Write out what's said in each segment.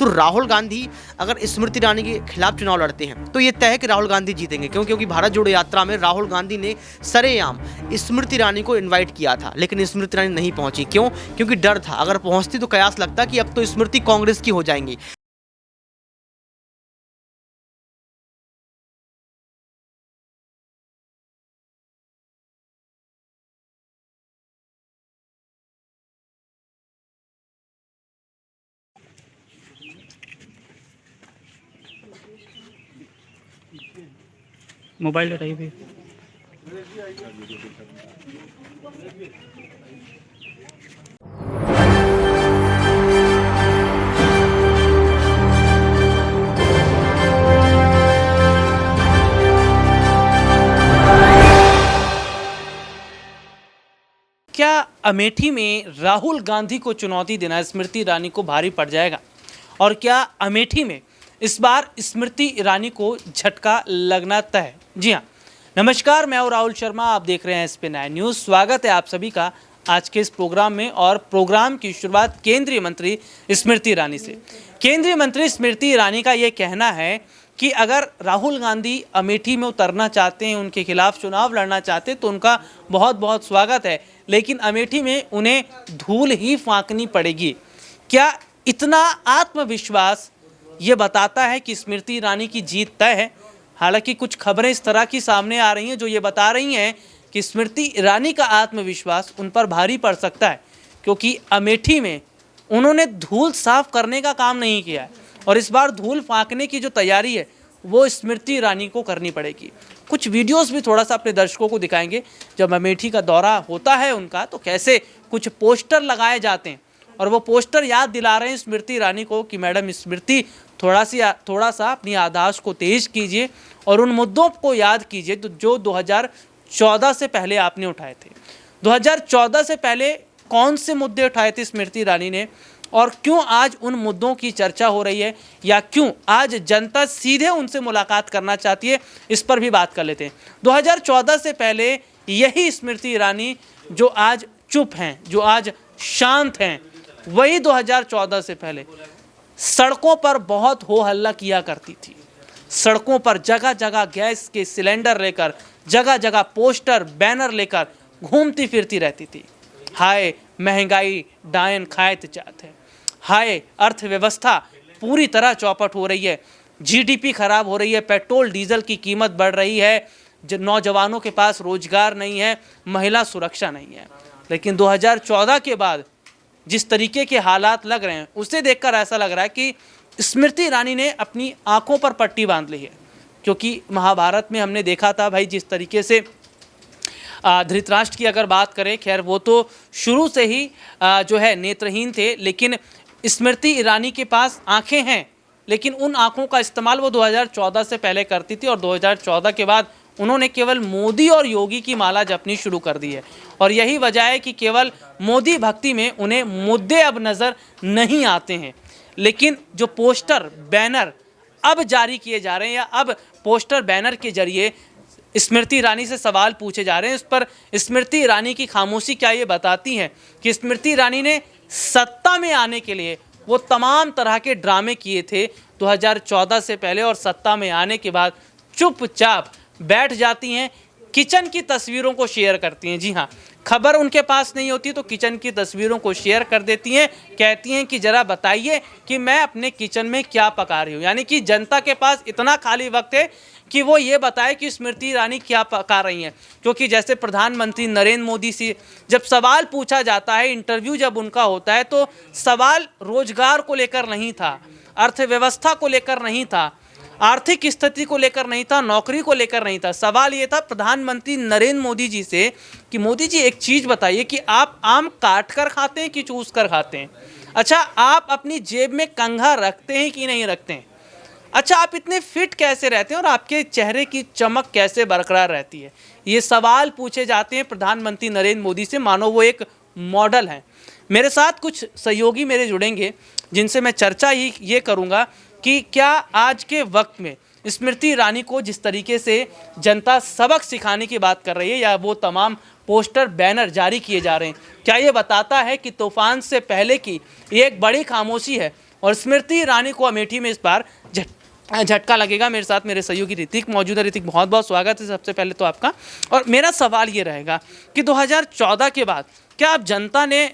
तो राहुल गांधी अगर स्मृति ईरानी के खिलाफ चुनाव लड़ते हैं तो ये तय है कि राहुल गांधी जीतेंगे। क्यों? क्योंकि भारत जोड़ो यात्रा में राहुल गांधी ने सरेआम स्मृति ईरानी को इन्वाइट किया था, लेकिन स्मृति ईरानी नहीं पहुंची। क्यों? क्योंकि डर था, अगर पहुंचती तो कयास लगता कि अब तो स्मृति कांग्रेस की हो जाएंगी। मोबाइल हटाइए भी। क्या अमेठी में राहुल गांधी को चुनौती देना स्मृति ईरानी को भारी पड़ जाएगा? और क्या अमेठी में इस बार स्मृति ईरानी को झटका लगना तय है? जी हाँ, नमस्कार, मैं हूं राहुल शर्मा, आप देख रहे हैं SP9 न्यूज़। स्वागत है आप सभी का आज के इस प्रोग्राम में। और प्रोग्राम की शुरुआत केंद्रीय मंत्री स्मृति ईरानी से। केंद्रीय मंत्री स्मृति ईरानी का ये कहना है कि अगर राहुल गांधी अमेठी में उतरना चाहते हैं, उनके खिलाफ चुनाव लड़ना चाहते हैं तो उनका बहुत बहुत स्वागत है, लेकिन अमेठी में उन्हें धूल ही फांकनी पड़ेगी। क्या इतना आत्मविश्वास ये बताता है कि स्मृति ईरानी की जीत तय है? हालांकि कुछ खबरें इस तरह की सामने आ रही हैं जो ये बता रही हैं कि स्मृति ईरानी का आत्मविश्वास उन पर भारी पड़ सकता है, क्योंकि अमेठी में उन्होंने धूल साफ करने का काम नहीं किया है और इस बार धूल फांकने की जो तैयारी है वो स्मृति ईरानी को करनी पड़ेगी। कुछ वीडियोस भी थोड़ा सा अपने दर्शकों को दिखाएंगे। जब अमेठी का दौरा होता है उनका तो कैसे कुछ पोस्टर लगाए जाते हैं और वो पोस्टर याद दिला रहे हैं स्मृति ईरानी को कि मैडम स्मृति थोड़ा सा अपनी याददाश्त को तेज कीजिए और उन मुद्दों को याद कीजिए जो 2014 से पहले आपने उठाए थे। 2014 से पहले कौन से मुद्दे उठाए थे स्मृति ईरानी ने और क्यों आज उन मुद्दों की चर्चा हो रही है, या क्यों आज जनता सीधे उनसे मुलाकात करना चाहती है, इस पर भी बात कर लेते हैं। 2014 से पहले यही स्मृति ईरानी जो आज चुप हैं, जो आज शांत हैं, वही 2014 से पहले सड़कों पर बहुत हो हल्ला किया करती थी। सड़कों पर जगह जगह गैस के सिलेंडर लेकर, जगह जगह पोस्टर बैनर लेकर घूमती फिरती रहती थी। हाय महंगाई डायन खायत जात है, हाय अर्थव्यवस्था पूरी तरह चौपट हो रही है, GDP खराब हो रही है, पेट्रोल डीजल की कीमत बढ़ रही है, नौजवानों के पास रोजगार नहीं है, महिला सुरक्षा नहीं है। लेकिन 2014 के बाद जिस तरीके के हालात लग रहे हैं उसे देखकर ऐसा लग रहा है कि स्मृति ईरानी ने अपनी आंखों पर पट्टी बांध ली है। क्योंकि महाभारत में हमने देखा था भाई, जिस तरीके से धृतराष्ट्र की अगर बात करें, खैर वो तो शुरू से ही जो है नेत्रहीन थे, लेकिन स्मृति ईरानी के पास आंखें हैं, लेकिन उन आंखों का इस्तेमाल वो 2014 से पहले करती थी और 2014 के बाद उन्होंने केवल मोदी और योगी की माला जपनी शुरू कर दी है। और यही वजह है कि केवल मोदी भक्ति में उन्हें मुद्दे अब नज़र नहीं आते हैं, लेकिन जो पोस्टर बैनर अब जारी किए जा रहे हैं या अब पोस्टर बैनर के जरिए स्मृति ईरानी से सवाल पूछे जा रहे हैं, उस पर स्मृति ईरानी की खामोशी क्या ये बताती है कि स्मृति ईरानी ने सत्ता में आने के लिए वो तमाम तरह के ड्रामे किए थे 2014 से पहले, और सत्ता में आने के बाद चुपचाप बैठ जाती हैं, किचन की तस्वीरों को शेयर करती हैं। जी हाँ, खबर उनके पास नहीं होती तो किचन की तस्वीरों को शेयर कर देती हैं, कहती हैं कि ज़रा बताइए कि मैं अपने किचन में क्या पका रही हूँ। यानी कि जनता के पास इतना खाली वक्त है कि वो ये बताए कि स्मृति ईरानी क्या पका रही हैं। क्योंकि जैसे प्रधानमंत्री नरेंद्र मोदी से जब सवाल पूछा जाता है, इंटरव्यू जब उनका होता है, तो सवाल रोजगार को लेकर नहीं था, अर्थव्यवस्था को लेकर नहीं था, आर्थिक स्थिति को लेकर नहीं था, नौकरी को लेकर नहीं था। सवाल ये था प्रधानमंत्री नरेंद्र मोदी जी से कि मोदी जी एक चीज़ बताइए कि आप आम काट कर खाते हैं कि चूस कर खाते हैं? अच्छा, आप अपनी जेब में कंघा रखते हैं कि नहीं रखते हैं? अच्छा, आप इतने फिट कैसे रहते हैं और आपके चेहरे की चमक कैसे बरकरार रहती है? ये सवाल पूछे जाते हैं प्रधानमंत्री नरेंद्र मोदी से, मानो वो एक मॉडल हैं। मेरे साथ कुछ सहयोगी मेरे जुड़ेंगे जिनसे मैं चर्चा ही ये करूँगा कि क्या आज के वक्त में स्मृति ईरानी को जिस तरीके से जनता सबक सिखाने की बात कर रही है, या वो तमाम पोस्टर बैनर जारी किए जा रहे हैं, क्या ये बताता है कि तूफान से पहले की ये एक बड़ी खामोशी है और स्मृति ईरानी को अमेठी में इस बार झटका लगेगा। मेरे साथ मेरे सहयोगी ऋतिक मौजूद है। ऋतिक, बहुत बहुत स्वागत है सबसे पहले तो आपका। और मेरा सवाल ये रहेगा कि 2014 के बाद क्या अब जनता ने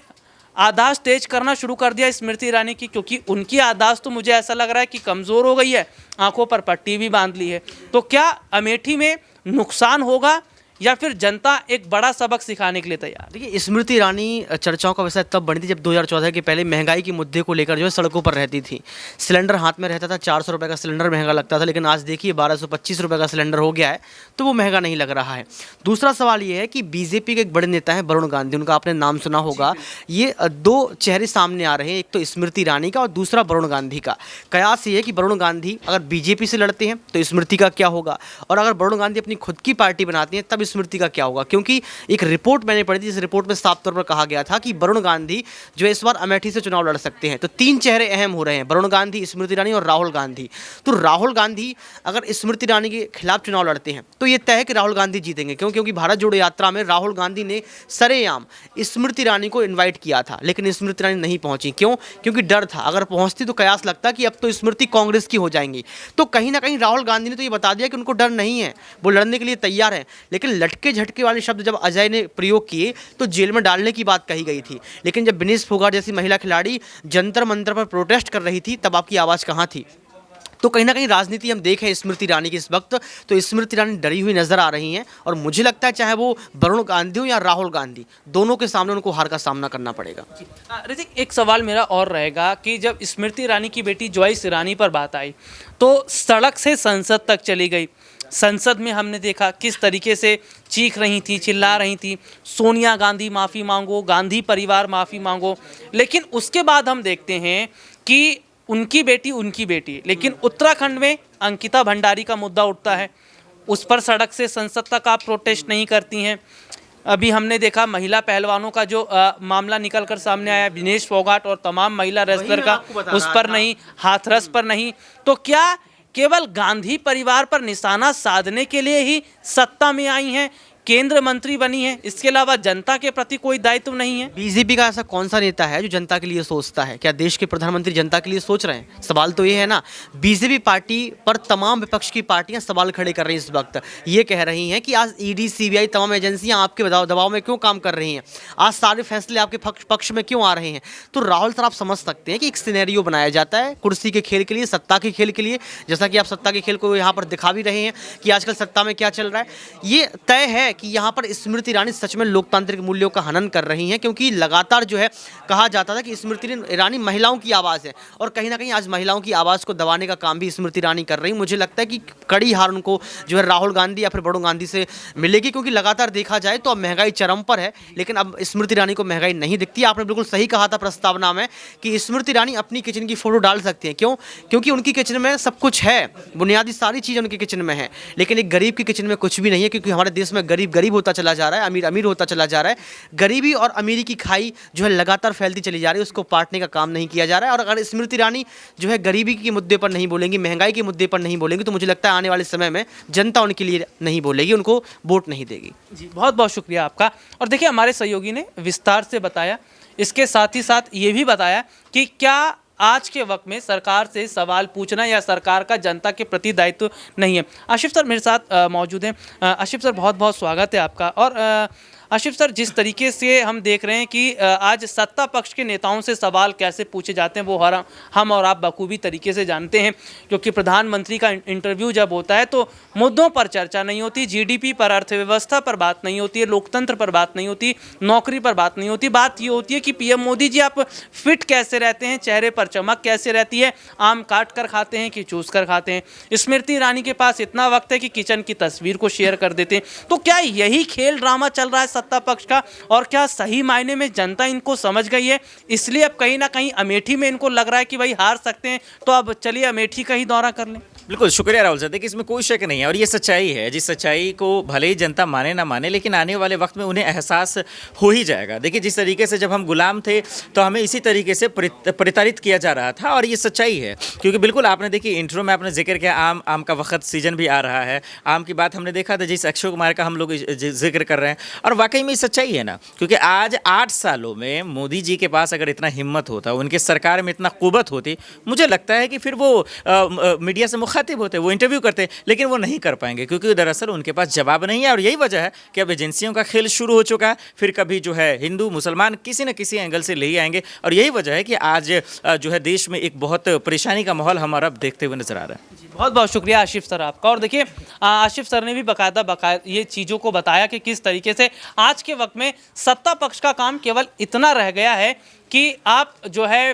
आदाश तेज करना शुरू कर दिया स्मृति ईरानी की, क्योंकि उनकी आदाश तो मुझे ऐसा लग रहा है कि कमज़ोर हो गई है, आंखों पर पट्टी भी बांध ली है। तो क्या अमेठी में नुकसान होगा या फिर जनता एक बड़ा सबक सिखाने के लिए तैयार? देखिए, स्मृति ईरानी चर्चाओं का विषय तब बनी थी जब 2014 के पहले महंगाई के मुद्दे को लेकर जो है सड़कों पर रहती थी। सिलेंडर हाथ में रहता था, 400 रुपये का सिलेंडर महंगा लगता था, लेकिन आज देखिए 1225 रुपये का सिलेंडर हो गया है, तो वो महंगा नहीं लग रहा है। दूसरा सवाल ये है कि बीजेपी के एक बड़े नेता हैं वरुण गांधी, उनका आपने नाम सुना होगा। ये दो चेहरे सामने आ रहे हैं, एक तो स्मृति ईरानी का और दूसरा वरुण गांधी का। कयास ये है कि वरुण गांधी अगर बीजेपी से लड़ते हैं तो स्मृति का क्या होगा, और अगर वरुण गांधी अपनी खुद की पार्टी बनाती हैं तब स्मृति का क्या होगा। क्योंकि एक रिपोर्ट मैंने पढ़ी थी, इस रिपोर्ट में साफ तौर पर कहा गया था कि वरुण गांधी जो इस बार अमेठी से चुनाव लड़ सकते हैं। तो तीन चेहरे अहम हो रहे हैं, वरुण गांधी, स्मृति ईरानी और राहुल गांधी। तो राहुल गांधी अगर स्मृति ईरानी के खिलाफ चुनाव लड़ते हैं तो ये तय है कि राहुल गांधी जीतेंगे। क्योंकि भारत जोड़ो यात्रा में राहुल गांधी ने सरेआम स्मृति ईरानी को इन्वाइट किया था, लेकिन स्मृति ईरानी नहीं पहुंची। क्यों? क्योंकि डर था, अगर पहुंचती तो कयास लगता कि अब तो स्मृति कांग्रेस की हो जाएंगी। तो कहीं ना कहीं राहुल गांधी ने तो ये बता दिया कि उनको डर नहीं है, वो लड़ने के लिए तैयार है। लेकिन लटके झटके वाले शब्द जब अजय ने प्रयोग किए तो जेल में डालने की बात कही गई थी, लेकिन जब विनेश फोगाट जैसी महिला खिलाड़ी जंतर मंतर पर प्रोटेस्ट कर रही थी तब आपकी आवाज़ कहाँ थी? तो कहीं ना कहीं राजनीति हम देखें स्मृति ईरानी की इस वक्त, तो स्मृति ईरानी डरी हुई नजर आ रही हैं, और मुझे लगता है चाहे वो वरुण गांधी हो या राहुल गांधी, दोनों के सामने उनको हार का सामना करना पड़ेगा। ऋतिक, एक सवाल मेरा और रहेगा कि जब स्मृति ईरानी की बेटी जॉयस ईरानी पर बात आई तो सड़क से संसद तक चली गई। संसद में हमने देखा किस तरीके से चीख रही थी, चिल्ला रही थी, सोनिया गांधी माफ़ी मांगो, गांधी परिवार माफ़ी मांगो। लेकिन उसके बाद हम देखते हैं कि उनकी बेटी, लेकिन उत्तराखंड में अंकिता भंडारी का मुद्दा उठता है, उस पर सड़क से संसद तक आप प्रोटेस्ट नहीं करती हैं। अभी हमने देखा महिला पहलवानों का जो मामला निकल कर सामने आया, विनेश फोगाट और तमाम महिला रेसलर का, उस पर नहीं, हाथरस पर नहीं। तो क्या केवल गांधी परिवार पर निशाना साधने के लिए ही सत्ता में आई हैं, केंद्र मंत्री बनी है, इसके अलावा जनता के प्रति कोई दायित्व नहीं है? बीजेपी का ऐसा कौन सा नेता है जो जनता के लिए सोचता है? क्या देश के प्रधानमंत्री जनता के लिए सोच रहे हैं? सवाल तो ये है ना। बीजेपी पार्टी पर तमाम विपक्ष की पार्टियां सवाल खड़े कर रही हैं इस वक्त। ये कह रही हैं कि आज ईडी, सीबीआई, तमाम एजेंसियां आपके दबाव में क्यों काम कर रही हैं, आज सारे फैसले आपके पक्ष में क्यों आ रहे हैं। तो राहुल सर, आप समझ सकते हैं कि एक सिनेरियो बनाया जाता है कुर्सी के खेल के लिए, सत्ता के खेल के लिए, जैसा कि आप सत्ता के खेल को यहाँ पर दिखा भी रहे हैं कि आजकल सत्ता में क्या चल रहा है। ये तय है कि यहाँ पर स्मृति ईरानी सच में लोकतांत्रिक मूल्यों का हनन कर रही हैं, क्योंकि लगातार जो है कहा जाता था कि स्मृति ईरानी महिलाओं की आवाज़ है, और कहीं ना कहीं आज महिलाओं की आवाज़ को दबाने का काम भी स्मृति ईरानी कर रही। मुझे लगता है कि कड़ी हार उनको जो है राहुल गांधी या फिर वरुण गांधी से मिलेगी, क्योंकि लगातार देखा जाए तो अब महंगाई चरम पर है, लेकिन अब स्मृति ईरानी को महंगाई नहीं दिखती। आपने बिल्कुल सही कहा था प्रस्तावना में कि स्मृति ईरानी अपनी किचन की फोटो डाल सकती हैं। क्यों? क्योंकि उनकी किचन में सब कुछ है, बुनियादी सारी चीज़ उनकी किचन में है, लेकिन एक गरीब की किचन में कुछ भी नहीं है, क्योंकि हमारे देश में गरीब गरीब होता चला जा रहा है, अमीर अमीर होता चला जा रहा है। गरीबी और अमीरी की खाई जो है लगातार फैलती चली जा रही है, उसको पाटने का काम नहीं किया जा रहा है। और अगर स्मृति ईरानी जो है गरीबी के मुद्दे पर नहीं बोलेंगी, महंगाई के मुद्दे पर नहीं बोलेंगी, तो मुझे लगता है आने वाले समय में जनता उनके लिए नहीं बोलेगी, उनको वोट नहीं देगी। जी, बहुत बहुत शुक्रिया आपका। और देखिए, हमारे सहयोगी ने विस्तार से बताया, इसके साथ ही साथ ये भी बताया कि क्या आज के वक्त में सरकार से सवाल पूछना या सरकार का जनता के प्रति दायित्व नहीं है। आशिफ सर मेरे साथ मौजूद हैं। आशिफ सर, बहुत बहुत स्वागत है आपका। और आशिफ सर, जिस तरीके से हम देख रहे हैं कि आज सत्ता पक्ष के नेताओं से सवाल कैसे पूछे जाते हैं वो हम और आप बखूबी तरीके से जानते हैं, क्योंकि प्रधानमंत्री का इंटरव्यू जब होता है तो मुद्दों पर चर्चा नहीं होती, जीडीपी पर, अर्थव्यवस्था पर बात नहीं होती है, लोकतंत्र पर बात नहीं होती, नौकरी पर बात नहीं होती। बात ये होती है कि पीएम मोदी जी आप फिट कैसे रहते हैं, चेहरे पर चमक कैसे रहती है, आम काट कर खाते हैं कि चूस कर खाते हैं। स्मृति ईरानी के पास इतना वक्त है कि किचन की तस्वीर को शेयर कर देते हैं। तो क्या यही खेल ड्रामा चल रहा है सत्ता पक्ष का, और क्या सही मायने में जनता इनको समझ गई है, इसलिए अब कहीं ना कहीं अमेठी में इनको लग रहा है कि भाई हार सकते हैं, तो अब चलिए अमेठी का ही दौरा कर लें? बिल्कुल, शुक्रिया राहुल साहब। देखिए, इसमें कोई शक नहीं है और ये सच्चाई है। जिस सच्चाई को भले ही जनता माने ना माने, लेकिन आने वाले वक्त में उन्हें एहसास हो ही जाएगा। देखिए, जिस तरीके से जब हम गुलाम थे तो हमें इसी तरीके से प्रताड़ित किया जा रहा था और ये सच्चाई है। क्योंकि बिल्कुल आपने देखिए इंट्रो में आपने जिक्र किया आम का वक्त सीजन भी आ रहा है। आम की बात हमने देखा था, जिस अक्षय कुमार का हम लोग जिक्र कर रहे हैं, और वाकई में सच्चाई है ना। क्योंकि आज 8 सालों में मोदी जी के पास अगर इतना हिम्मत होता, उनके सरकार में इतना कुव्वत होती, मुझे लगता है कि फिर वो मीडिया से मुखातिब होते, वो इंटरव्यू करते, लेकिन वो नहीं कर पाएंगे क्योंकि दरअसल उनके पास जवाब नहीं है। और यही वजह है कि अब एजेंसियों का खेल शुरू हो चुका है। फिर कभी जो है हिंदू मुसलमान किसी न किसी एंगल से ले ही आएंगे और यही वजह है कि आज जो है देश में एक बहुत परेशानी का माहौल हमारा अब देखते हुए नजर आ रहा है। बहुत बहुत शुक्रिया आशिफ सर आपका। और देखिए आशिफ सर ने भी बाकायदा ये चीज़ों को बताया कि किस तरीके से आज के वक्त में सत्ता पक्ष का काम केवल इतना रह गया है कि आप जो है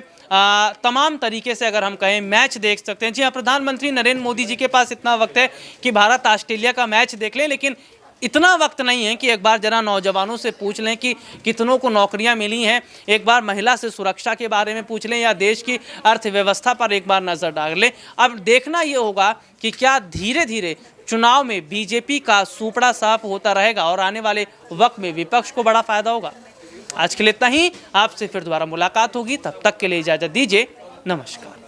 तमाम तरीके से अगर हम कहें मैच देख सकते हैं। जी हाँ, प्रधानमंत्री नरेंद्र मोदी जी के पास इतना वक्त है कि भारत ऑस्ट्रेलिया का मैच देख लें, लेकिन इतना वक्त नहीं है कि एक बार जरा नौजवानों से पूछ लें कि कितनों को नौकरियां मिली हैं, एक बार महिला से सुरक्षा के बारे में पूछ लें या देश की अर्थव्यवस्था पर एक बार नज़र डाल लें। अब देखना ये होगा कि क्या धीरे धीरे चुनाव में बीजेपी का सूपड़ा साफ होता रहेगा और आने वाले वक्त में विपक्ष को बड़ा फायदा होगा। आज के लिए इतना ही, आपसे फिर दोबारा मुलाकात होगी, तब तक के लिए इजाज़त दीजिए, नमस्कार।